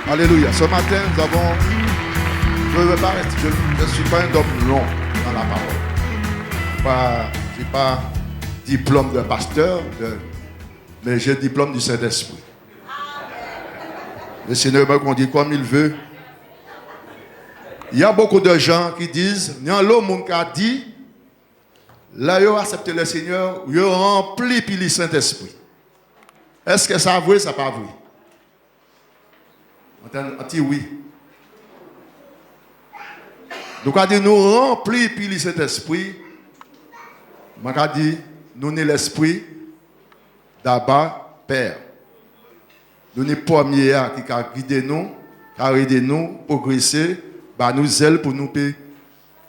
Alléluia. Ce matin, nous avons... Je ne suis pas un homme long dans la parole. Je n'ai pas diplôme de pasteur, mais j'ai le diplôme du Saint-Esprit. Le Seigneur m'a conduit comme il veut. Il y a beaucoup de gens qui disent, il y a l'homme qui a dit, là, ils ont accepté le Seigneur, ils ont rempli puis le Saint-Esprit. Est-ce que ça vrai, ça pas vrai? On dit oui. Donc, on dit nous remplis puis le Saint-Esprit. On dit nous sommes l'Esprit d'Abba Père. Nous sommes les premiers qui ont guidé nous, qui ont aidé nous, progresser, bah nous ailes pour nous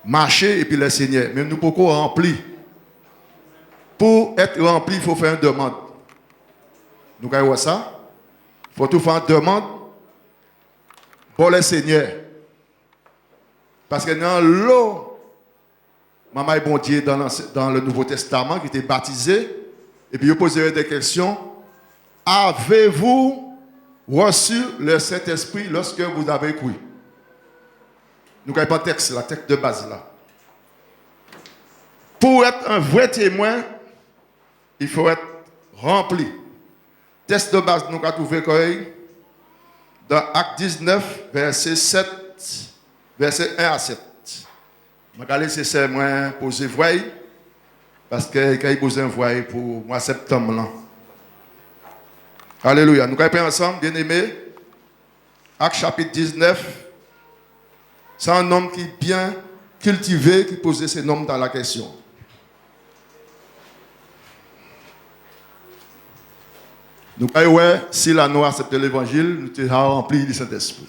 marcher et puis le Seigneur. Mais nous pouvons remplir. Pour être rempli, il faut faire une demande. Nous voyons ça. Il faut tout faire une demande pour le Seigneur. Parce que dans l'eau, maman et bon Dieu dans le Nouveau Testament qui était baptisé, et puis il posait des questions. Avez-vous reçu le Saint-Esprit lorsque vous avez cru? Nous n'avons pas le texte, la texte de base là. Pour être un vrai témoin, il faut être rempli. Texte de base, nous avons trouvé dans Acte 19, verset 7, verset 1 à 7. Je vais laisser ça moi poser voix, parce que quand il pose un voix pour le mois de septembre. Là. Alléluia. Nous allons prendre ensemble, bien aimés. Acte chapitre 19. C'est un homme qui est bien cultivé, qui posait ses noms dans la question. Nous voyons, si la nous accepte l'évangile, nous sommes remplis du Saint-Esprit.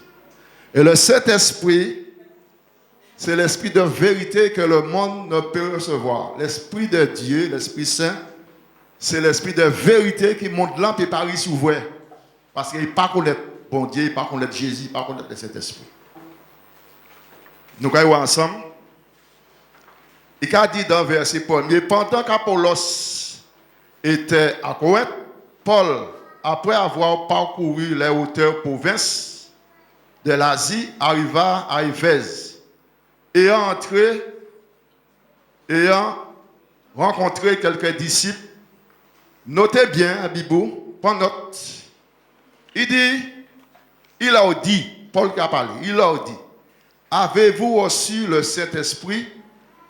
Et le Saint-Esprit, c'est l'esprit de vérité que le monde ne peut recevoir. L'esprit de Dieu, l'Esprit Saint, c'est l'esprit de vérité qui monte là et Paris s'ouvre. Parce qu'il n'est pas connaître bon Dieu, il n'est pas connaître Jésus, il n'est pas connaître le Saint-Esprit. Nous voyons ensemble. Il a dit dans le verset 1er, pendant qu'Apollos était à Corinthe, Paul, après avoir parcouru les hauteurs provinces de l'Asie, arriva à Éphèse. Ayant rencontré quelques disciples, notez bien, Abibou, prends note. Il a dit, Paul qui a parlé, il a dit, avez-vous reçu le Saint-Esprit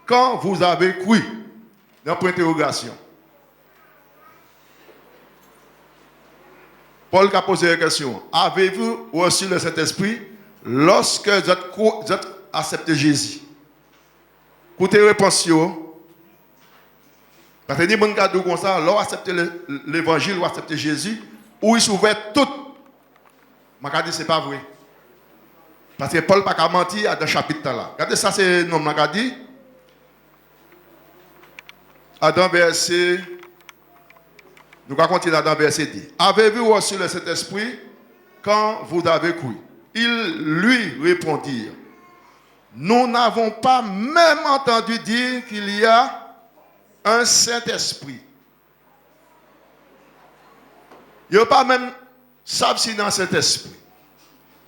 quand vous avez cru? Dans point d'interrogation. Paul a posé la question. Avez-vous reçu le Saint-Esprit lorsque vous êtes accepté Jésus? Écoutez réponse. Parce que ni bon cadeau comme ça, l'on accepte l'évangile ou accepte Jésus, ou il s'ouvre tout. Je dis c'est pas vrai. Parce que Paul n'a pas menti dans le chapitre là. Regardez ça, c'est le nom que dit. Dans verset. Nous allons continuer dans verset 10. Avez-vous reçu le Saint-Esprit quand vous avez cru? Ils lui répondirent. Nous n'avons pas même entendu dire qu'il y a un Saint-Esprit. Il n'y a pas même savent si dans cet esprit.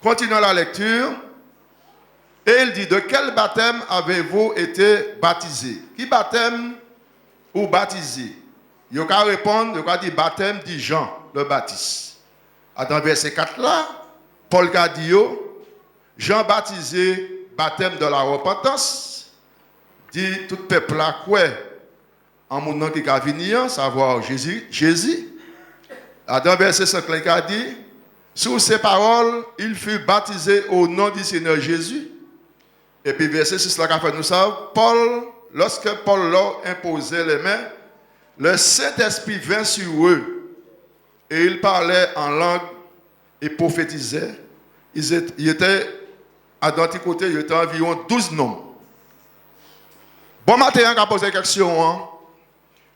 Continuons la lecture. Et il dit, de quel baptême avez-vous été baptisé? Qui baptême ou baptisé? Il y a répondre, il y a dit baptême de Jean le Baptiste. Dans verset 4 là, Paul a dit, Jean baptisé, baptême de la repentance, dit tout peuple là quoi en mon nom qui a venu, savoir Jésus. Dans verset 5 là, il a dit, sous ces paroles, il fut baptisé au nom du Seigneur Jésus. Et puis verset 6 là, qu'a fait nous savons, lorsque Paul leur imposait les mains, le Saint-Esprit vint sur eux et ils parlaient en langue et prophétisaient. Ils étaient à d'antiquité, il y avait environ 12 noms. Bon matin, on a posé une question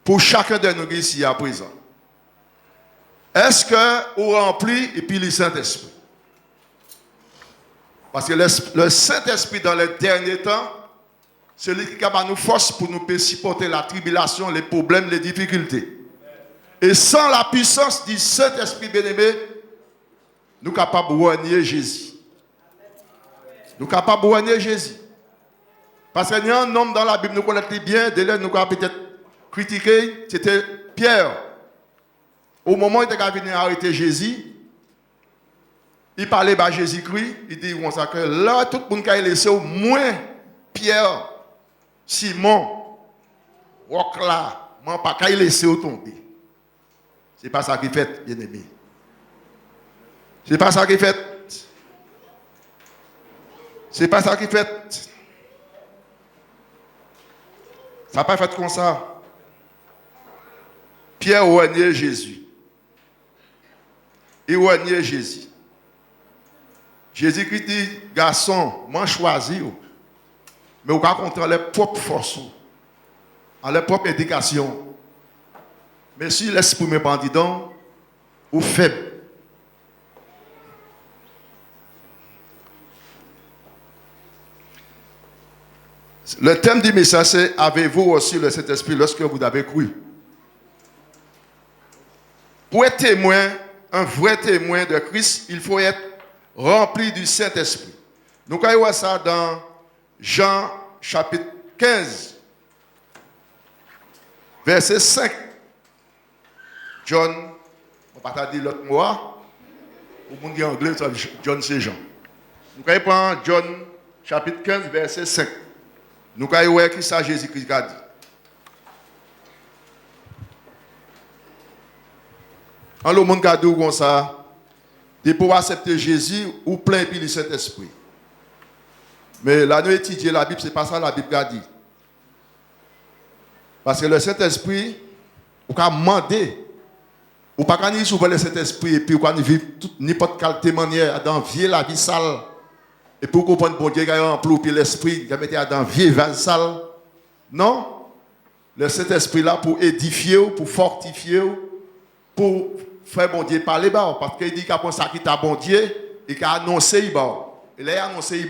pour chacun de nous ici à présent. Est-ce que vous remplit et puis le Saint-Esprit? Parce que le Saint-Esprit dans les derniers temps, c'est lui qui a nous force pour nous supporter la tribulation, les problèmes, les difficultés. Et sans la puissance du Saint-Esprit bien-aimé, nous sommes capables de renier Jésus. Nous sommes capables de renier Jésus. Parce qu'il y a un homme dans la Bible, nous connaissons bien, dès là, nous avons peut-être critiqué, c'était Pierre. Au moment où il était venu arrêter Jésus, il parlait de Jésus-Christ, il dit comme ça que là, tout le monde a laissé au moins Pierre, Simon, Wokla, moi pas qu'à laisser tomber. C'est pas ça qui fait, bien aimé. C'est pas ça qui fait. C'est pas ça qui fait. Ça n'a pas fait comme ça. Pierre reniait Jésus. Il reniait Jésus. Jésus-Christ dit, garçon, moi choisi, mais vous pouvez contre les propres forces, en les propres indications. Mais si l'esprit me bandit donc, ou faible. Le thème du message, c'est avez-vous aussi le Saint-Esprit lorsque vous avez cru? Pour être témoin, un vrai témoin de Christ, il faut être rempli du Saint-Esprit. Nous voyons ça dans Jean chapitre 15, verset 5. John, on ne va pas dire l'autre mot, pour le monde qui est anglais, John c'est Jean. Nous voyons John chapitre 15, verset 5. Nous voyons qui ça Jésus-Christ a dit. En le monde qui a dit comme ça, pour accepter Jésus ou plein du Saint-Esprit. Mais là, nous étudions la Bible, ce n'est pas ça la Bible a dit. Parce que le Saint-Esprit, on peut demander, on ne peut pas dire souvent le Saint-Esprit et puis on peut vivre n'importe quelle manière, d'envier la vie sale. Et pour comprendre bon Dieu, il y a un emploi puis l'Esprit, il a mis dans vie sale. Non. Le Saint-Esprit là pour édifier, pour fortifier, pour faire bon Dieu parler bas. Parce qu'il dit qu'après ça, qu'il a bon Dieu, il a annoncé, il a annoncé,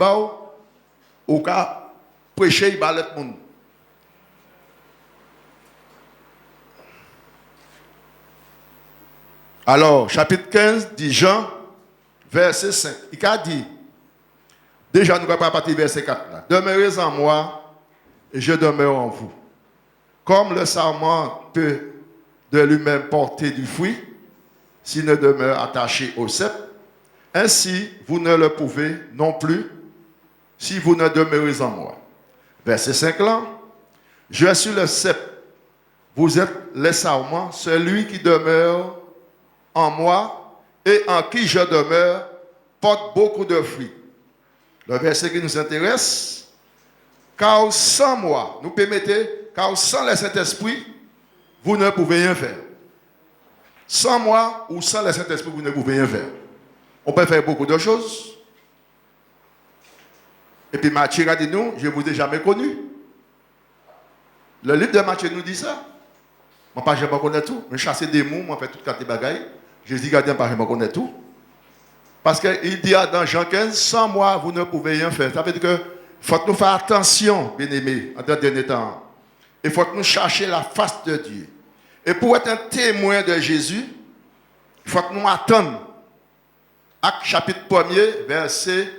ou qu'a prêché, il va l'autre monde. Alors, chapitre 15 dit Jean, verset 5. Il a dit, déjà nous allons partir du verset 4 là. Demeurez en moi et je demeure en vous. Comme le sarment peut de lui-même porter du fruit, s'il ne demeure attaché au cep, ainsi vous ne le pouvez non plus si vous ne demeurez en moi. Verset 5 là. Je suis le cep, vous êtes les sarments, celui qui demeure en moi et en qui je demeure porte beaucoup de fruits. Le verset qui nous intéresse, car sans moi, nous permettez, car sans le Saint-Esprit, vous ne pouvez rien faire. Sans moi ou sans le Saint-Esprit, vous ne pouvez rien faire. On peut faire beaucoup de choses. Et puis Matthieu a dit nous, je ne vous ai jamais connu. Le livre de Matthieu nous dit ça. Moi, pas jamais connais tout. Je chasse des mots, moi, je fais toutes les bagailles. Jésus a dit, pas jamais connais tout. Parce qu'il dit dans Jean 15, sans moi, vous ne pouvez rien faire. Ça veut dire que faut que nous fassions attention, bien-aimés, en dernier temps. Il faut que nous cherchions la face de Dieu. Et pour être un témoin de Jésus, il faut que nous attendions. Acte chapitre 1er, verset.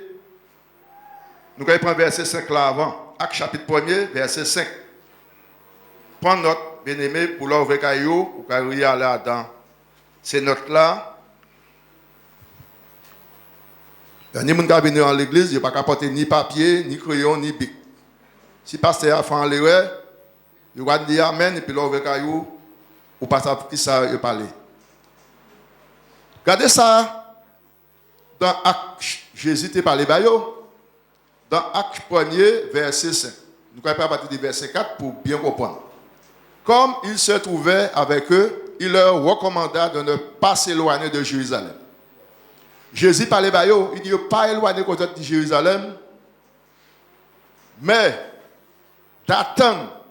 Nous allons prendre verset 5 là avant. Acte chapitre 1er, verset 5. Prends note, bien-aimés, pour l'ouvrir caillou, pour qu'il y ait là dans ces notes-là. Les gens qui viennent dans l'église, ils ne peuvent pas porter ni papier, ni crayon, ni bic. Si le pasteur a fait l'erreur, il va dire Amen, et puis l'ouvrir caillou, ou pas savoir qui ça il parler. Regardez ça dans Acte, Jésus t'a parlé dans Acte 1er, verset 5. Nous allons pas partir du verset 4 pour bien comprendre. Comme il se trouvait avec eux, il leur recommanda de ne pas s'éloigner de Jérusalem. Jésus parlait il dit pas éloigner de Jérusalem, mais d'attendre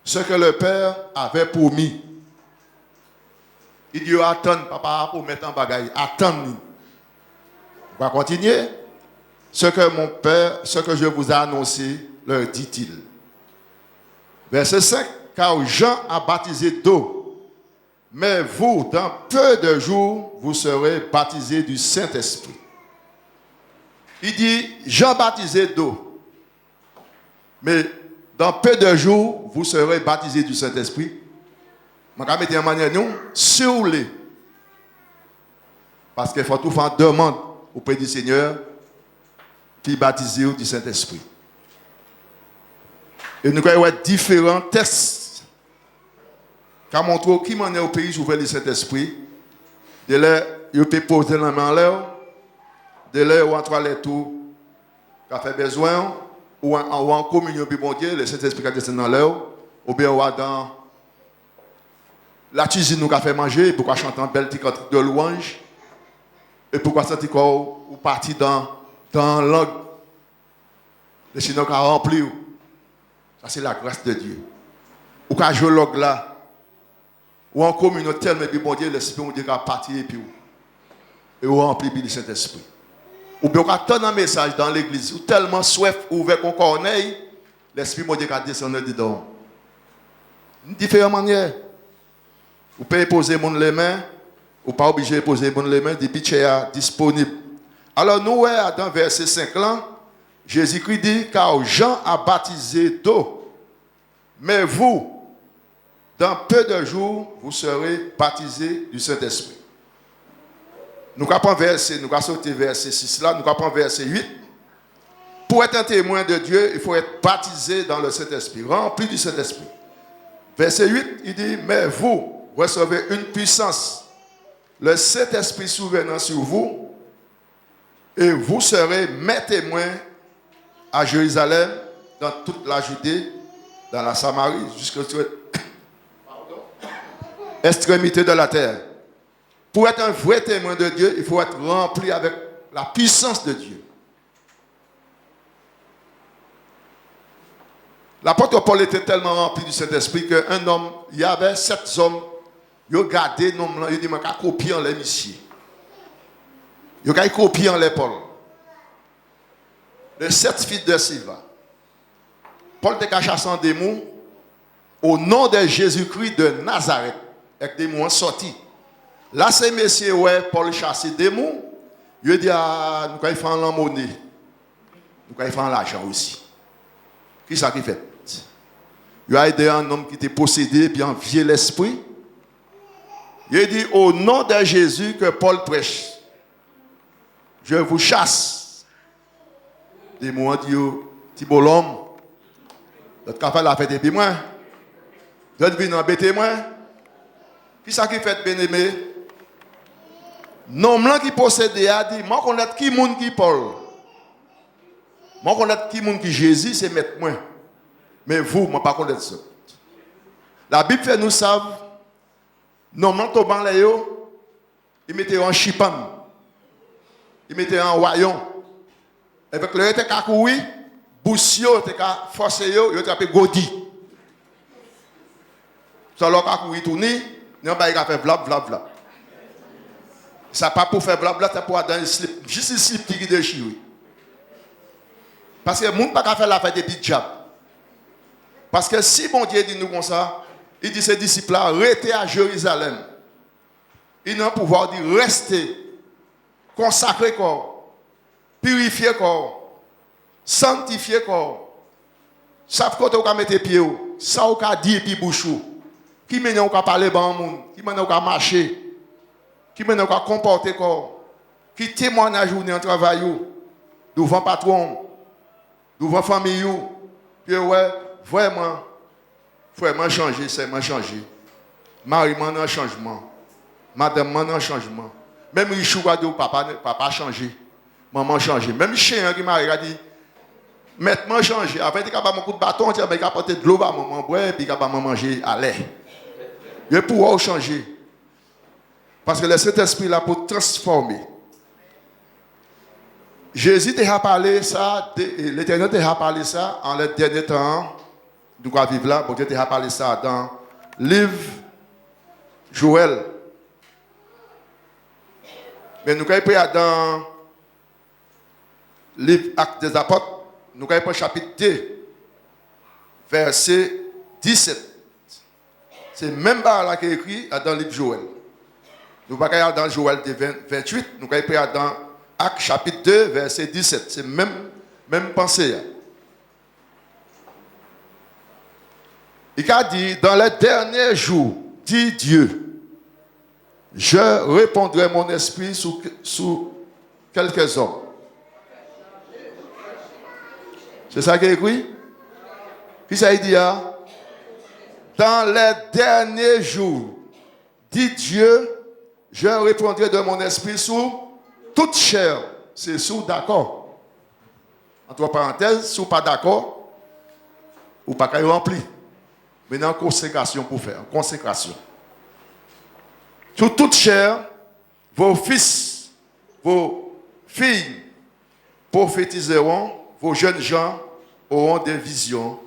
ce que le Père avait promis. Il dit attendre, papa, pour mettre en bagaille, attendre. On va continuer. Ce que mon Père, ce que je vous ai annoncé, leur dit-il. Verset 5, car Jean a baptisé d'eau, mais vous, dans peu de jours, vous serez baptisés du Saint-Esprit. Il dit, Jean baptisé d'eau, mais dans peu de jours, vous serez baptisés du Saint-Esprit. Je vais mettre en manière nous, sur les. Parce qu'il faut tout faire demande auprès du Seigneur, qui baptisé du Saint-Esprit. Et nous avons différents tests qui montrent qui m'en est au pays ouvert le Saint-Esprit. De là, il peut poser la main en l'air. De là, où entre les tours, qui a fait besoin, ou en communion avec bon Dieu, le Saint-Esprit qui descend dans l'air, ou bien dans la cuisine nous a fait manger, pourquoi chanter un bel petit cantique de louange, et pourquoi sentir qu'on parti dans l'angle. Le Seigneur qui a rempli. Ça, c'est la grâce de Dieu. Ou quand je log là, ou en communauté, mais puis bon Dieu, l'Esprit de Dieu qui a parti et puis et ou rempli le Saint-Esprit. Ou bien on attend un message dans l'église, ou tellement soif ouvert qu'on corneille, l'Esprit de Dieu qui a descendu dedans. Différentes manières. Vous pouvez poser les mains, ou pas obligé de poser les mains, depuis que c'est disponible. Alors nous, dans verset 5 là, Jésus-Christ dit, car Jean a baptisé d'eau, mais vous, dans peu de jours, vous serez baptisés du Saint-Esprit. Nous allons sauter verset 6 là, nous allons prendre verset 8. Pour être un témoin de Dieu, il faut être baptisé dans le Saint-Esprit, rempli du Saint-Esprit. Verset 8, il dit, mais vous recevez une puissance, le Saint-Esprit souvenant sur vous, et vous serez mes témoins à Jérusalem, dans toute la Judée, dans la Samarie, jusqu'à l'extrémité de la terre. Pour être un vrai témoin de Dieu, il faut être rempli avec la puissance de Dieu. L'apôtre Paul était tellement rempli du Saint-Esprit qu'un homme, il y avait 7 hommes, ils ont gardé nom là, ils ont dit, mais qu'à copier en les messieurs. Ils ont copié en les Paul. Les 7 fils de Siva. Paul était chassé en démon au nom de Jésus-Christ de Nazareth. Avec des mots sortis. Là, ces messieurs, ouais, Paul chassé des démons. Il dit, ah, nous allons faire la monnaie. Nous allons faire l'argent aussi. Qui ça qui fait? Il a aidé un homme qui était possédé, puis envié l'esprit. Il dit, au nom de Jésus que Paul prêche, je vous chasse. Des mots dit, petit bolhomme, votre café l'a fait depuis moi. Votre vie embêter moi. Qui ça qui fait bien aimé? Non, qui possède a dit, moi connais qui monde qui Paul. Moi connais qui monde qui Jésus, c'est mettre moi. Mais vous, moi pas connaître ça. La Bible fait nous savent. Non, au ban léo, il mettait en chipan. Il mettait en royaume. Avec le était qu'à courir, boussio était qu'à forcer yo, il était appelé godi. Ça l'a qu'à courir tourner, non pas il a fait vlab vlab vlab. Ça pas pour faire vlab vlab, c'est pour avoir un slip, juste un slip qui déchire. Parce que le monde pas qu'à faire la fête des petits diables. Parce que si bon Dieu dit nous comme ça, il dit ses disciples là, restez à Jérusalem. Ils ont le pouvoir de rester, consacrer corps, purifier corps, sanctifier corps. Chaque côté où vous mettez pieds, ça vous dire puis bouchou. Qui mène à parler dans le monde, qui mène à marcher, qui mène à comporter corps, qui témoigne à journée en travail, devant patron, devant famille, puis ouais, vraiment changer, c'est moi changer. Marie m'en a changement. Madame m'en a changement. Même Richou a dit papa changé. Maman changé. Même chien qui m'a dit maintenant changé. Après il a pas mon coup de bâton, il a porté de l'eau à maman boire puis il a pas manger à lait. Il pourra changer. Parce que le Saint-Esprit là pour transformer. Jésus t'a parlé ça, l'Éternel t'a parlé ça en le dernier temps. Nous allons vivre là, bon Dieu t'a parlé ça dans le livre Joël. Mais nous allons prendre dans le livre Actes des Apôtres, nous allons prendre chapitre 2, verset 17. C'est même pas là qui est écrit dans le livre Joël. Nous ne pouvons pas aller dans Joël 28, nous pouvons aller dans Actes chapitre 2, verset 17. C'est même pensée. Il a dit, dans les derniers jours, dit Dieu, je répandrai mon esprit sous quelques hommes. C'est ça qui est écrit? Qui ça dit là? Dans les derniers jours, dit Dieu, je répondrai de mon esprit sous toute chair. C'est sous d'accord. Entre parenthèses, sous pas d'accord, ou pas qu'à remplir. Maintenant, consécration pour faire. Consécration. Sous toute chair, vos fils, vos filles prophétiseront, vos jeunes gens auront des visions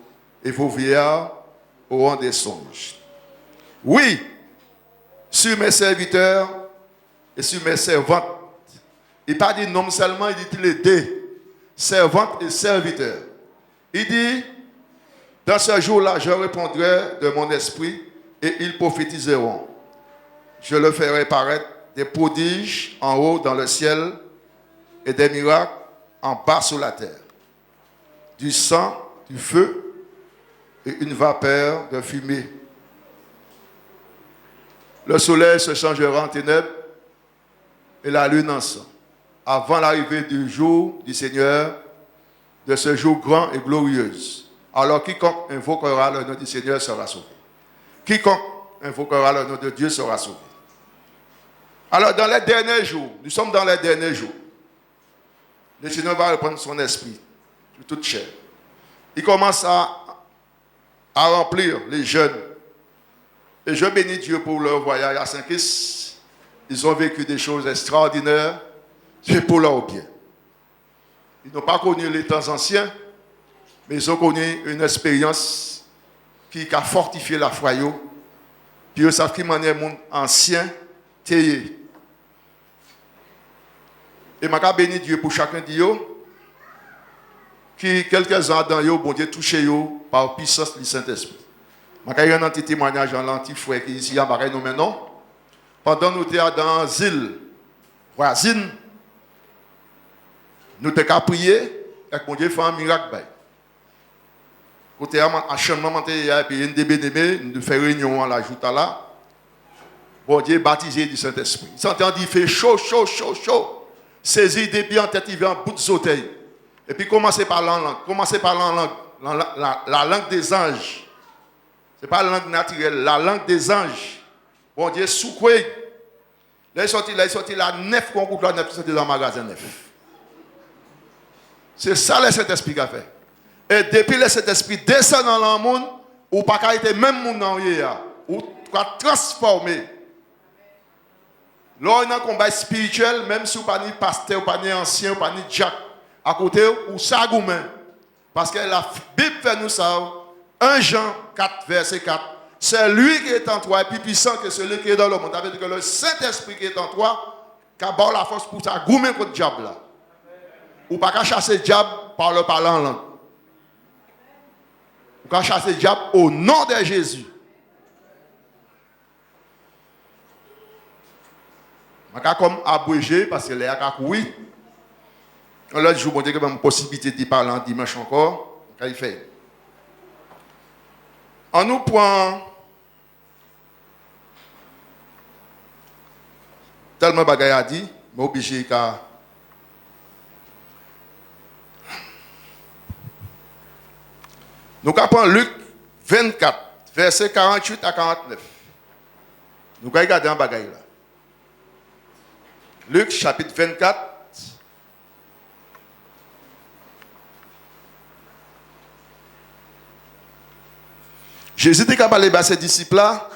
et vos vieillards auront des songes. Oui, sur mes serviteurs et sur mes servantes. Il ne pas dit non seulement, il dit les deux, servantes et serviteurs. Il dit, dans ce jour-là, je répondrai de mon esprit et ils prophétiseront. Je le ferai paraître des prodiges en haut dans le ciel et des miracles en bas sous la terre. Du sang, du feu et une vapeur de fumée. Le soleil se changera en ténèbres et la lune en sang, avant l'arrivée du jour du Seigneur, de ce jour grand et glorieux. Alors quiconque invoquera le nom du Seigneur sera sauvé. Quiconque invoquera le nom de Dieu sera sauvé. Alors dans les derniers jours, nous sommes dans les derniers jours, le Seigneur va reprendre son esprit sur toute chair. Il commence à remplir les jeunes. Et je bénis Dieu pour leur voyage à Saint-Christ. Ils ont vécu des choses extraordinaires. C'est pour leur bien. Ils n'ont pas connu les temps anciens, mais ils ont connu une expérience qui a fortifié la foi. Puis ils savent qu'ils sont monde ancien, taillé. Et je bénis Dieu pour chacun d'eux, qui quelques-uns dans eux, bon Dieu, touché par la puissance du Saint-Esprit. Je vais un petit témoignage en l'anti-frère qui est ici, à nous maintenant. Pendant que nous étions dans l'île voisine, nous avons prié et mon Dieu fait un miracle. Côté à chantement, et puis une DBDB, nous faisons réunion à la joute là. Bon Dieu baptisé du Saint-Esprit. Il s'entend, il fait chaud. Saisir des pieds en tête, il vient en bout de sauteil. Et puis commencez par la langue. Commencez par la langue des anges. Ce n'est pas la langue naturelle, la langue des anges. Bon Dieu, soucoué. Là, il sorti la nef qu'on coupe la nef, c'est dans le magasin neuf. C'est ça le Saint-Esprit qui a fait. Et depuis le Saint-Esprit descend dans le monde, ou pas qu'à être même monde dans le ou qu'à transformer. Là, on a un combat spirituel, même si vous n'êtes pas ni pasteur, ou pas ni ancien, ou pas ni Jack, à côté, ou sagoumen. Parce que la Bible fait nous ça. 1 Jean 4, verset 4. C'est lui qui est en toi, et plus puissant que celui qui est dans le monde. Ça veut dire que le Saint-Esprit qui est en toi, qui a la force pour ça, goumer contre le diable là. Ou pas qu'à chasser le diable par le parlant en langue. Ou qu'à chasser le diable au nom de Jésus. Je vais comme abréger parce que les gens oui. L'autre jour, je vais vous une possibilité de parler en dimanche encore. Il fait. En nous prend tellement de bagaille à dire, mais obligé qu'à. Nous avons Luc 24, verset 48 à 49. Nous allons regarder un bagaille là. Luc chapitre 24. Jésus était capable de parler à ses disciples là,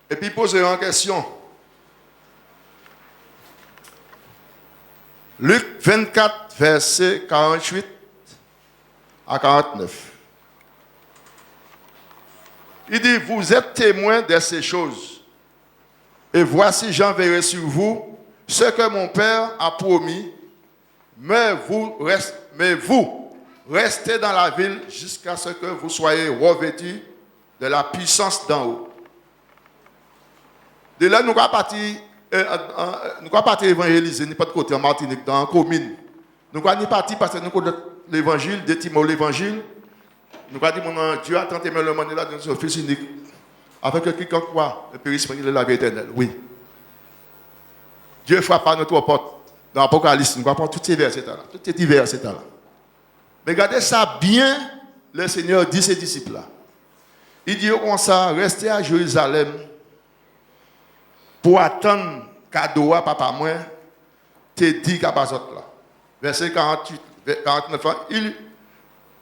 et puis poser une question. Luc 24, verset 48 à 49. Il dit, vous êtes témoins de ces choses. Et voici, j'enverrai sur vous ce que mon Père a promis, mais vous restez dans la ville jusqu'à ce que vous soyez revêtus de la puissance d'en haut. De là, nous avons parti évangéliser n'importe côté en Martinique, dans la commune. Nous avons parti parce que nous avons l'évangile, de Timor l'évangile. Nous avons dit, mon Dieu a tant aimé le monde là, dans son Fils unique. Avec quiconque croit, le périssement de la vie éternelle. Oui. Dieu frappe à notre porte. Dans l'Apocalypse, nous avons tous ces versets-là. Tous ces petits versets-là. Mais regardez ça bien, le Seigneur dit à ses disciples-là. Il dit comme ça, restez à Jérusalem pour attendre cadeau à papa moi, te dit qu'à pas autre là. Verset 48, 49,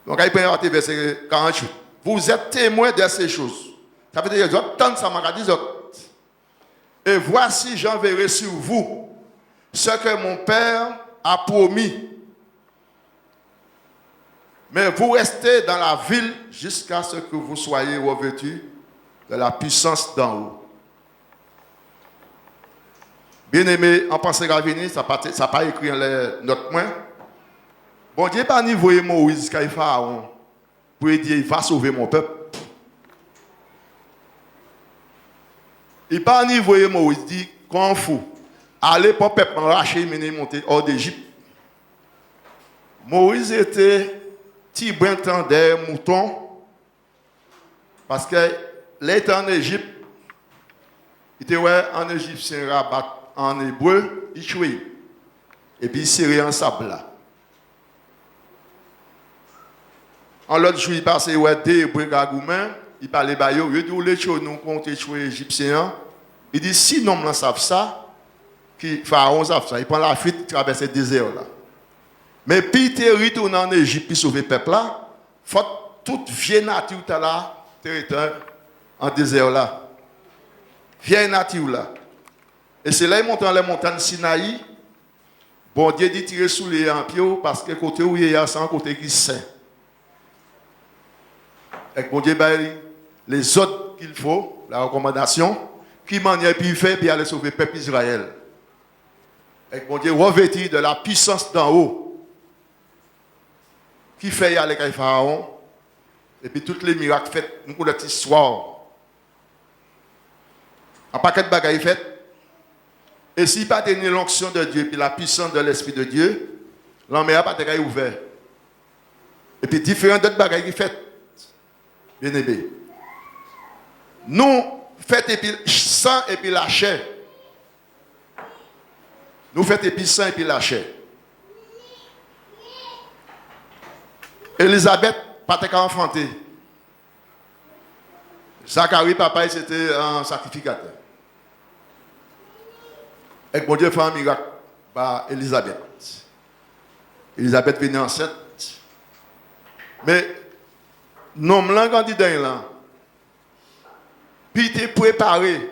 donc il peut verset 48. Vous êtes témoins de ces choses. Ça veut dire que attendez ça m'a dit. Et voici j'enverrai sur vous ce que mon Père a promis. Mais vous restez dans la ville jusqu'à ce que vous soyez revêtus de la puissance d'en haut. Bien aimé, en pensée à venir, ça n'a pas écrit dans les notes moins. Bon Dieu pas envoyé Moïse quand il Pharaon pour dire il va sauver mon peuple. Il n'a pas envoyé Moïse dit qu'on fou. Allez pour le peuple arracher et monter hors d'Égypte. Moïse était petit brintan des moutons parce que l'état en Égypte, il était en égyptien rabat en hébreu, il chouait. Et puis il serrait en sable là. En l'autre jour, il passait des hébreux gagoumen, il parlait bayo, il dit les choses nous compter chouer égyptien. Il dit si nous ne savent ça, qui Pharaon savent ça, il prend la fuite, traverse le désert là. Mais puis il retourne en Égypte, puis sauver le peuple là, faut toute vieille nature là, territoire en désert là. Vieille nature là. Et c'est là il monte dans les montagnes Sinaï. Bon Dieu dit tirer sous les ampios parce que côté où il y a ça, côté qui saint. Et bon Dieu les autres qu'il faut, la recommandation, qui manière puis fait puis aller sauver le peuple Israël. Et bon Dieu revêtu de la puissance d'en haut. Qui fait y aller avec Pharaon, et puis tous les miracles faits, nous connaissons l'histoire. Un paquet de bagailles faites. Et s'il n'y a pas de l'onction de Dieu, puis la puissance de l'Esprit de Dieu, l'homme n'a pas de ouvert. Et puis différentes d'autres bagailles qui faites. Bien aimé. Nous, faites et puis sang et puis la chair. Nous faites et puis sang et puis la chair. Élisabeth, pas de enfanté. Zacharie, papa, c'était un sacrificateur. Et bon Dieu fait un miracle par Élisabeth. Élisabeth venait enceinte. Mais, non, l'un candidat là. Puis il était préparé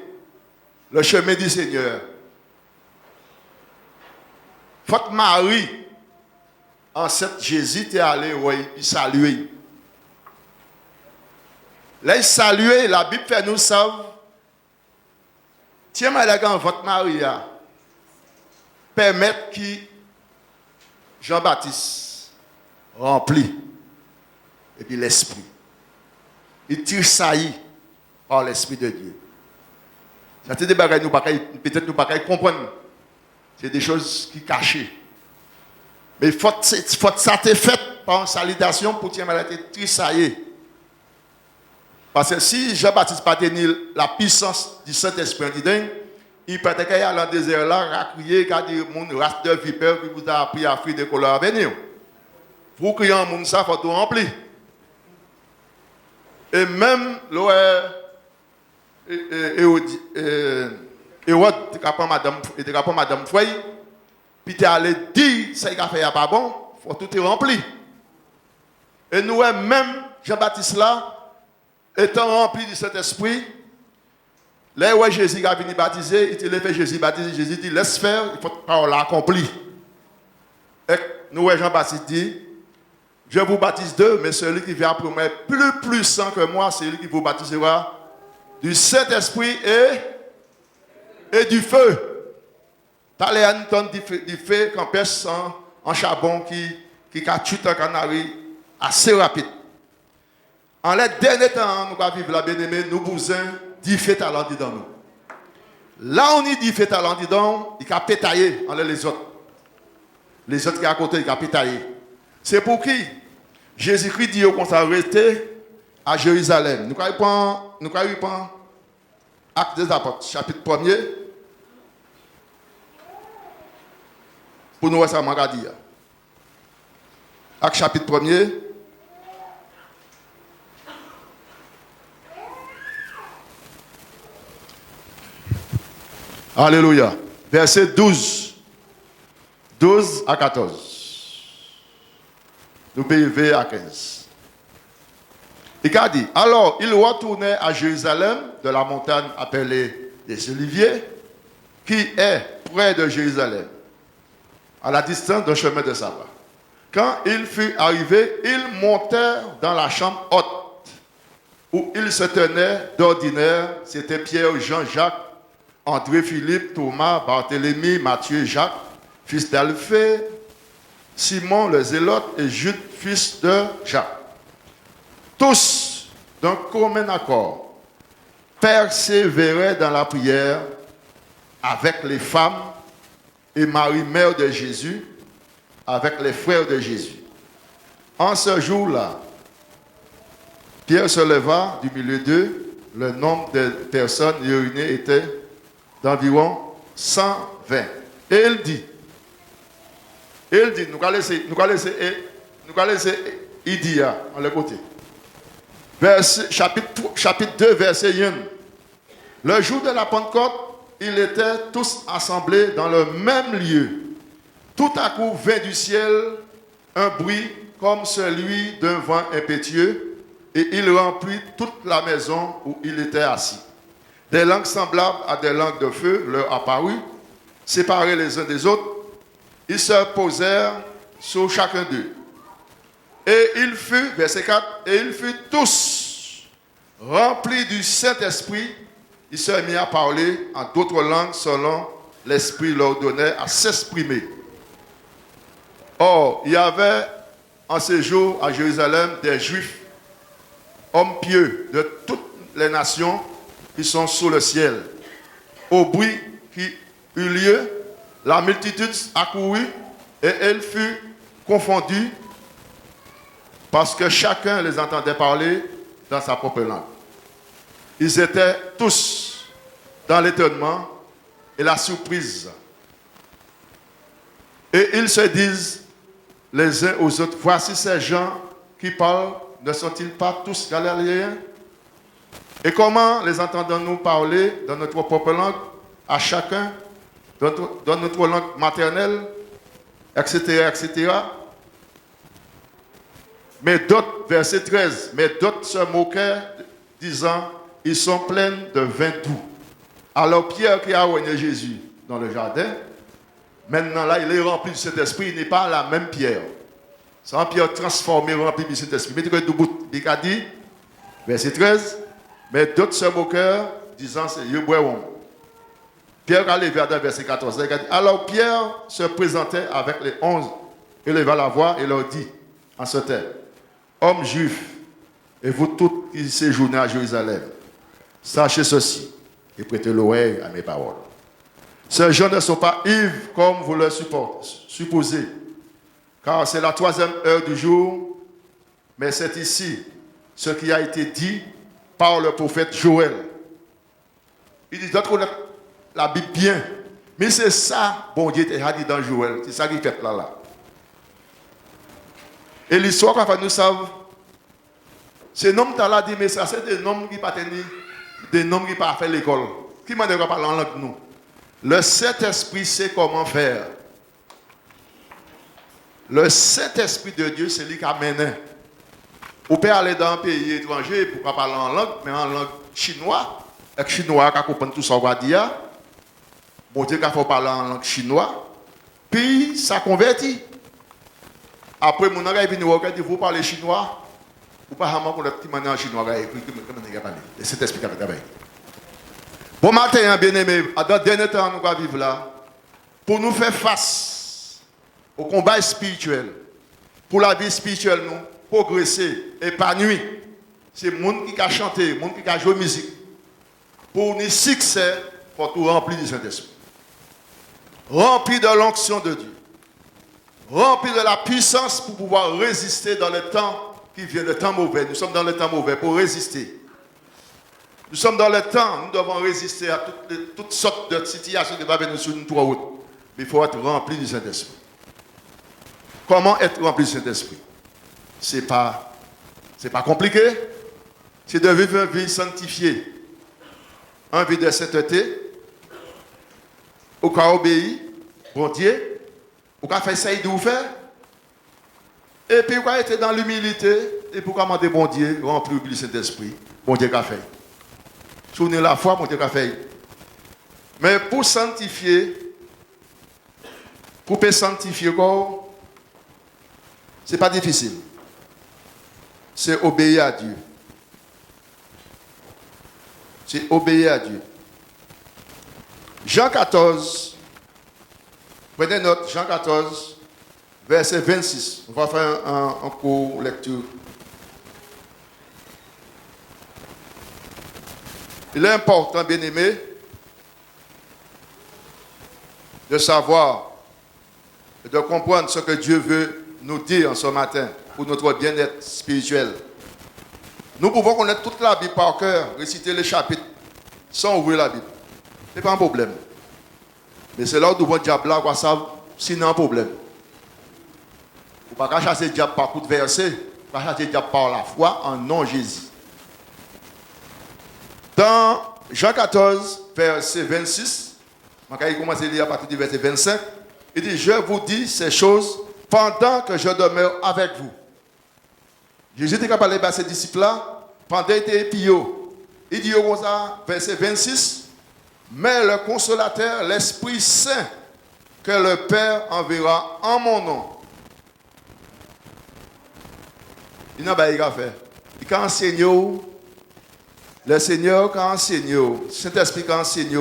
le chemin du Seigneur. Faut Marie. Enceinte, Jésus est allé, il saluait. Là, il saluait, la Bible fait nous savent. Tiens, quand votre Maria permettre que Jean-Baptiste remplit, et puis l'Esprit. Il tire saillie par l'Esprit de Dieu. C'est des bagages, peut-être nous ne pouvons pas comprendre. C'est des choses qui sont cachées. Mais il faut que ça te fait par une salutation pour que tu aies parce que si Jean-Baptiste n'a pas tenu la puissance du Saint-Esprit, il peut être allé dans le désert là, crier, car il y a une race de vipères qui vous a appris à fuir des couleurs à venir. Pour crier un monde, ça, il faut tout remplir. Et même, Hérode était capable Madame Foy, puis tu es allé dire, ça qu'il a fait, il n'y a pas bon, il faut tout est rempli. Et nous, même Jean-Baptiste là, étant rempli du Saint-Esprit, là où Jésus a venu baptiser, il a fait Jésus baptiser, Jésus dit, laisse faire, il faut que parole accomplie. Et nous, Jean-Baptiste dit, je vous baptise d'eux, mais celui qui vient après moi est plus puissant que moi, c'est lui qui vous baptisera du Saint-Esprit et du feu. T'as les tonnes du feu qu'on pèse en charbon qui tue un canari assez rapide. En les derniers temps, nous allons vivre la bien-aimée, nous besoin du feu talent dans nous. Là, on y dit fait talent, dit donc, il a pétaillé en les autres. Les autres qui à côté, il a pétaillé. C'est pour qui? Jésus-Christ dit qu'on s'est arrêté à Jérusalem. Nous avons Actes des Apôtres, chapitre 1er. Pour nous, voir ça, m'a dit. Actes chapitre 1er. Alléluia. Verset 12. 12 à 14. Nous payons à 15. Il a dit, alors il retournait à Jérusalem de la montagne appelée des Oliviers, qui est près de Jérusalem, à la distance d'un chemin de sabbat. Quand il fut arrivé, ils montèrent dans la chambre haute, où ils se tenaient d'ordinaire. C'était Pierre, Jean, Jacques, André, Philippe, Thomas, Barthélemy, Matthieu, Jacques, fils d'Alphée, Simon le Zélote et Jude, fils de Jacques. Tous, d'un commun accord, persévéraient dans la prière avec les femmes et Marie, mère de Jésus, avec les frères de Jésus. En ce jour-là, Pierre se leva du milieu d'eux. Le nombre de personnes réunies était d'environ 120. Et il dit, nous allons laisser Idia en le côté. Chapitre 2, verset 1. Le jour de la Pentecôte, ils étaient tous assemblés dans le même lieu. Tout à coup vint du ciel un bruit comme celui d'un vent impétueux, et il remplit toute la maison où il était assis. Des langues semblables à des langues de feu leur apparurent, séparés les uns des autres. Ils se posèrent sur chacun d'eux. Et il fut, verset 4, et ils furent tous remplis du Saint-Esprit. Ils se mirent à parler en d'autres langues selon l'Esprit leur donnait à s'exprimer. Or, il y avait en ce jour à Jérusalem des Juifs, hommes pieux de toutes les nations qui sont sous le ciel. Au bruit qui eut lieu, la multitude accourut et elle fut confondue parce que chacun les entendait parler dans sa propre langue. Ils étaient tous dans l'étonnement et la surprise. Et ils se disent les uns aux autres, voici ces gens qui parlent, ne sont-ils pas tous galiléens? Et comment les entendons-nous parler dans notre propre langue, à chacun, dans notre langue maternelle, etc., etc. Mais d'autres, verset 13, mais d'autres se moquaient, disant, ils sont pleins de vin doux. Alors Pierre qui a renié Jésus dans le jardin, maintenant là, il est rempli de cet esprit, il n'est pas la même Pierre. C'est un Pierre transformé, rempli de cet esprit. Mais il a dit, verset 13, mais d'autres se moquèrent, disant, c'est Yébouéon. Pierre a levé dans verset 14. Il a dit, alors Pierre se présentait avec les 11, il leva la voix et leur dit, en ce terme, hommes juifs, et vous tous qui séjournez à Jérusalem, sachez ceci et prêtez l'oreille à mes paroles. Ces gens ne sont pas ivres comme vous le supposez, car c'est la 3e heure du jour, mais c'est ici ce qui a été dit par le prophète Joël. Il dit, d'autres connaissent la Bible bien, mais c'est ça, bon Dieu t'a dit dans Joël, c'est ça qui fait là. Et l'histoire qu'on fait nous savons, ces noms qui là dit, mais ça c'est des noms qui pas des noms qui pas fait l'école. Qui m'a dit qu'on parle en langue nous? Le Saint-Esprit sait comment faire. Le Saint-Esprit de Dieu, c'est lui qui a mené. On peut aller dans un pays étranger pour pas parler en langue, mais en langue chinoise. Avec chinois qui comprend tout ça qu'on va dire. Bon Dieu qu'il faut parler en langue chinoise. Puis ça convertit. Après, mon ami vient nous dit, vous parlez chinois, ou pas vraiment qu'on a petit manière en chinois, et puis comment on va parler. Et c'est expliqué avec travail. Bon matin, bien-aimés, dans le dernier temps, nous allons vivre là, pour nous faire face au combat spirituel, pour la vie spirituelle, nous, progresser, épanouir. C'est le monde qui a chanté, le monde qui a joué musique. Pour nous succès, faut tout remplir du Saint-Esprit. Rempli de l'onction de Dieu. Rempli de la puissance pour pouvoir résister dans le temps qui vient, le temps mauvais. Nous sommes dans le temps mauvais pour résister. Nous sommes dans le temps, nous devons résister à toutes sortes de situations qui vont venir sur nous trois routes. Mais il faut être rempli du Saint-Esprit. Comment être rempli du Saint-Esprit? C'est pas compliqué. C'est de vivre une vie sanctifiée. Une vie de sainteté. Au cas obéir, bon Dieu. Au cas faire ça, il doit faire. Et puis, vous être dans l'humilité. Et pour demander bon Dieu, remplir du Saint-Esprit. Bon Dieu qu'a fait. Souvenez la foi, bon Dieu qu'a fait. Mais pour sanctifier, quoi, c'est pas difficile. C'est obéir à Dieu. C'est obéir à Dieu. Jean 14, prenez note, Jean 14, verset 26. On va faire un cours lecture. Il est important, bien-aimé, de savoir et de comprendre ce que Dieu veut nous dire en ce matin pour notre bien-être spirituel. Nous pouvons connaître toute la Bible par cœur, réciter les chapitres sans ouvrir la Bible. Ce n'est pas un problème. Mais c'est là où nous devons diable là, sinon un problème. Vous ne pouvez pas chasser le diable par coup de verset, vous ne pouvez pas chasser le diable par la foi en nom Jésus. Dans Jean 14, verset 26, je vais commencer à lire à partir du verset 25, il dit, je vous dis ces choses pendant que je demeure avec vous. Jésus était capable de parler à ses disciples-là, pendant qu'il était pio. Il dit comme ça, verset 26, mais le consolateur, l'Esprit Saint, que le Père enverra en mon nom. Il n'a pas qu'à faire. Il a enseigné, le Seigneur a enseigné, le Saint-Esprit a enseigné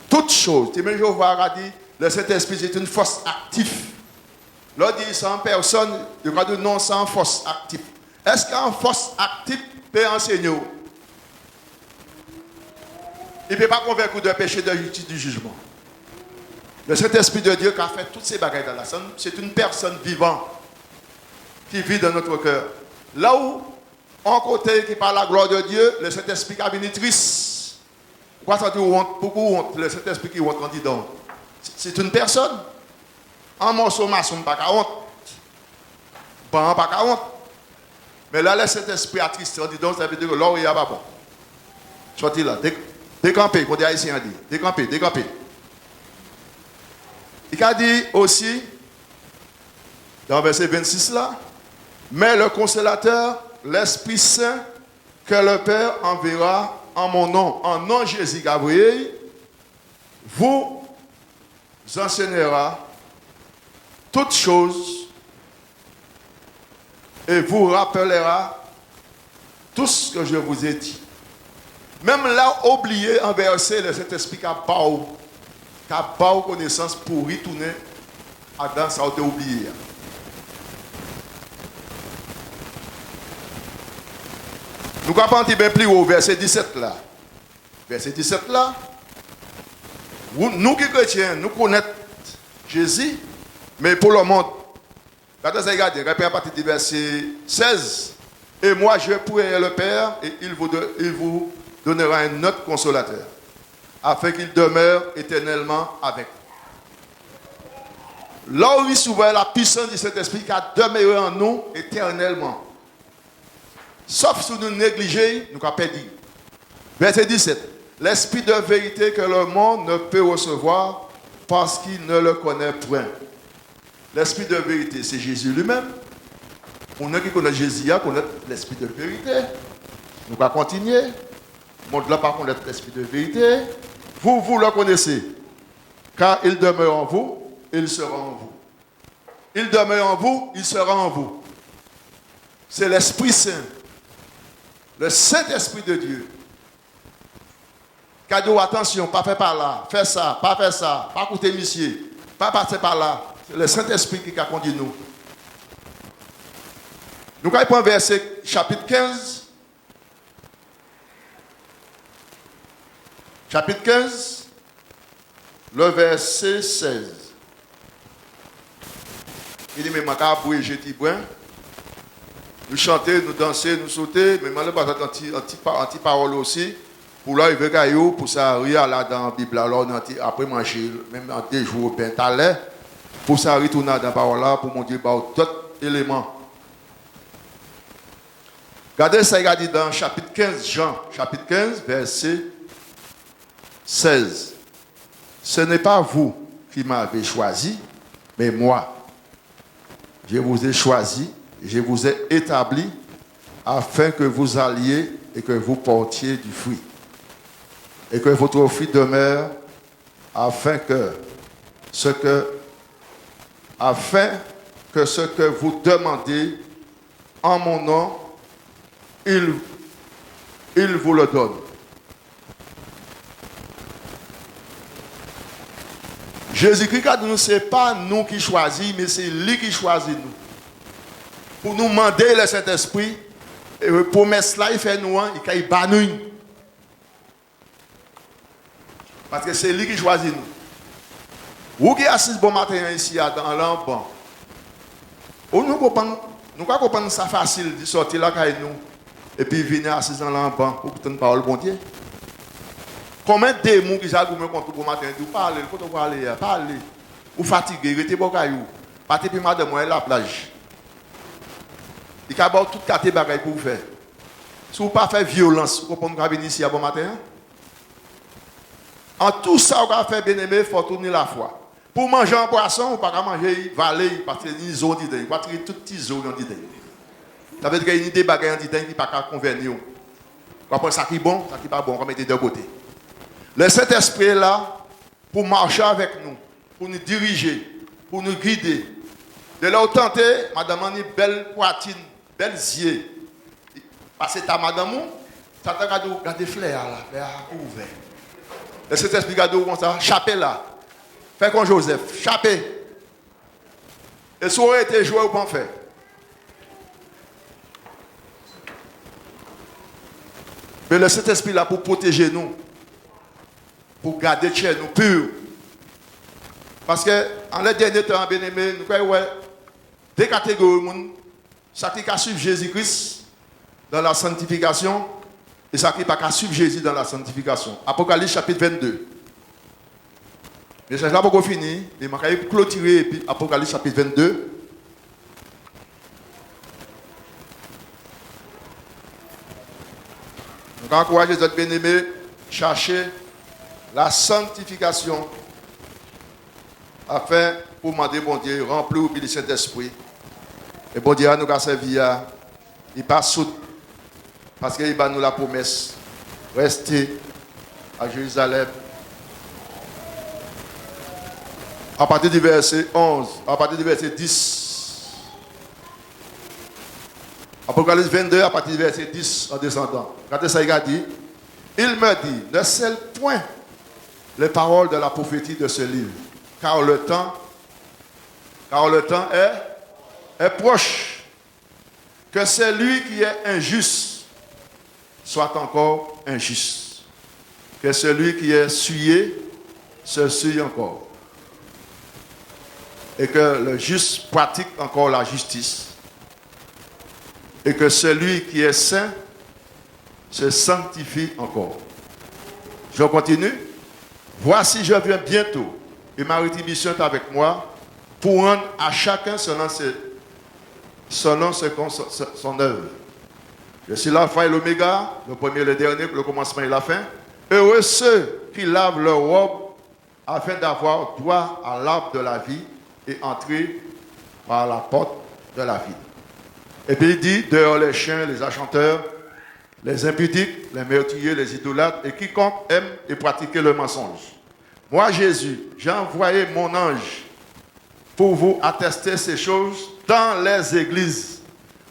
toutes choses. Tu même Jéhovah a dit, le Saint-Esprit est une force active. L'on dit sans personne, il y a non sans force active. Est-ce qu'une force active peut enseigner? Il ne peut pas convaincre de péché, de justice, du jugement. Le Saint-Esprit de Dieu qui a fait toutes ces bagailles dans la scène, c'est une personne vivante qui vit dans notre cœur. Là où, en côté qui parle la gloire de Dieu, le Saint-Esprit qui a venu triste. Pourquoi ça dit honte? Pourquoi honte? Le Saint-Esprit qui honte candidat. C'est une personne. En morceau maçon, pas qu'à honte. Pas qu'à honte. Mais là, le Saint-Esprit a triste. On dit donc, ça veut dire que l'or, il n'y a pas bon. Sortez là. Décampez, comme les Haïtiens disent. Décampez, décampez. Il a dit aussi, dans le verset 26 là, mais le consolateur, l'Esprit Saint, que le Père enverra en mon nom, en nom Jésus Gabriel, vous enseignera toutes choses et vous rappellera tout ce que je vous ai dit. Même là, oublié un verset, le Saint-Esprit qui a pas connaissance pour retourner à dans ça, on oublié. Nous allons prendre un peu plus haut, verset 17 là. Verset 17 là. Nous qui chrétiens, nous connaissons Jésus, mais pour le monde. Regardez, regardez à partir du verset 16. Et moi, je prierai le Père et il vous donnera un autre consolateur, afin qu'il demeure éternellement avec vous. Là où il s'ouvre la puissance de cet esprit qui a demeuré en nous éternellement. Sauf si nous négligeons, nous avons perdu. Verset 17. L'esprit de vérité que le monde ne peut recevoir parce qu'il ne le connaît point. L'esprit de vérité, c'est Jésus lui-même. On a qui connaît Jésus, connaît l'esprit de vérité. Nous allons continuer. Monde là par contre l'esprit de vérité. Vous le connaissez. Car il demeure en vous, il sera en vous. Il demeure en vous, il sera en vous. C'est l'Esprit Saint. Le Saint-Esprit de Dieu. Cadeau, attention, pas faire par là, fais ça, pas faire ça, pas écouter monsieur, pas passer par là. C'est le Saint-Esprit qui a conduit nous. Nous allons prendre verset chapitre 15. Chapitre 15, le verset 16. Il dit, mais ma cabouille, j'ai dit, nous chanter, nous danser, nous sauter, mais je vais anti parole aussi. Pour là, il veut caillou, pour ça, rien là dans la Bible, alors après manger, même en 2 jours, ben t'allais, pour ça, retourner dans la parole là, pour mon Dieu, tout élément. Regardez ça, il a dit dans chapitre 15, Jean, chapitre 15, verset 16. Ce n'est pas vous qui m'avez choisi, mais moi. Je vous ai choisi, je vous ai établi afin que vous alliez et que vous portiez du fruit. Et que votre fruit demeure afin que ce que vous demandez en mon nom, il vous le donne. Jésus-Christ, ce n'est pas nous qui choisissons, mais c'est lui qui choisit nous. Pour nous demander le Saint-Esprit, et pour mettre cela, il fait nous, il bat nous. Parce que c'est lui qui choisit nous. Vous qui assisez bon matin ici dans l'enban, nous comprenons ça facile de sortir là avec nous et puis venir assis dans l'enban pour prendre parole bon Dieu. Combien de démons qui s'argument contre bon matin, vous parlez, quand vous parlez, vous fatiguez, vous êtes bon caillou, partez puis madame à la plage. Il y a tout quatre bagages pour vous faire. Si vous ne faites pas violence, vous comprenez venir ici à bon matin. En tout ça, vous avez fait bien aimé, il faut tourner la foi. Pour manger un poisson, vous ne pouvez pas manger valé, parce que les ont dit, vous pouvez tirer toutes les petites ont dit. Ça veut dire qu'il y a des bagages qui ne peuvent pas convenir. Vous comprenez ça qui est bon, ça qui n'est pas bon, on va mettre de côté. Le Saint-Esprit est là pour marcher avec nous, pour nous diriger, pour nous guider. De là où tenter, madame a une belle poitrine, belles yeux. Parce que ta madame, ça t'a gardé fleurs là, fleurs ouverts. Le Saint-Esprit garde comme ça, chapé là. Fais comme Joseph, chapé. Et ça aurait été joué ou pas fait. Mais le Saint-Esprit là pour protéger nous, pour garder chez nous purs. Parce que en les derniers temps, bien aimé, nous voyons deux catégories de monde. Ça qui a suivre Jésus-Christ dans la sanctification et ça qui n'a pas suivre Jésus dans la sanctification. Apocalypse chapitre 22. Mais c'est là pour finir. Et je vais clôturer et puis Apocalypse chapitre 22. Donc encouragez les autres bien-aimés, chercher la sanctification afin pour demander bon Dieu, remplir le Saint-Esprit. Et bon Dieu, nous a servi à, il passe sous, parce qu'il va nous la promesse, rester à Jérusalem. À partir du verset 11, à partir du verset 10. Apocalypse 22, à partir du verset 10 en descendant. Regardez ça, il a dit, il me dit, ne scelle point les paroles de la prophétie de ce livre, car le temps est proche. Que celui qui est injuste soit encore injuste. Que celui qui est souillé se souille encore. Et que le juste pratique encore la justice. Et que celui qui est saint se sanctifie encore. Je continue. Voici, je viens bientôt, et ma rétribution est avec moi, pour rendre à chacun selon son œuvre. Je suis l'alpha et l'oméga, le premier et le dernier, le commencement et la fin. Heureux ceux qui lavent leur robe, afin d'avoir droit à l'arbre de la vie et entrer par la porte de la vie. Et puis il dit, dehors les chiens, les achanteurs, les impudiques, les meurtriers, les idolâtres, et quiconque aime et pratique le mensonge. Moi, Jésus, j'ai envoyé mon ange pour vous attester ces choses dans les églises.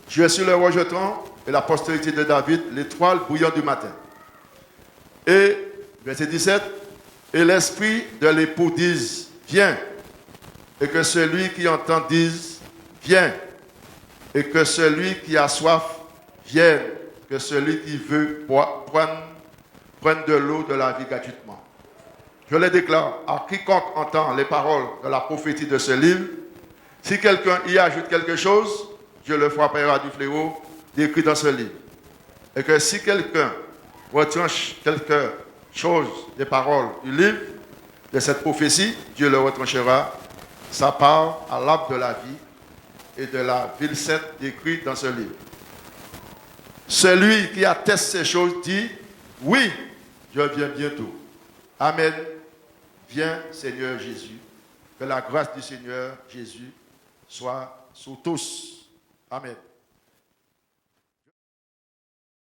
Je suis le roi jeton et la postérité de David, l'étoile bouillante du matin. Et, verset 17, et l'esprit de l'époux dise, viens, et que celui qui entend dise, viens, et que celui qui a soif vienne, que celui qui veut prenne de l'eau de la vie gratuitement. Je les déclare à quiconque entend les paroles de la prophétie de ce livre. Si quelqu'un y ajoute quelque chose, Dieu le frappera du fléau décrit dans ce livre. Et que si quelqu'un retranche quelque chose des paroles du livre, de cette prophétie, Dieu le retranchera sa part à l'arbre de la vie et de la ville sainte décrite dans ce livre. Celui qui atteste ces choses dit, oui, je viens bientôt. Amen. Viens, Seigneur Jésus. Que la grâce du Seigneur Jésus soit sur tous. Amen.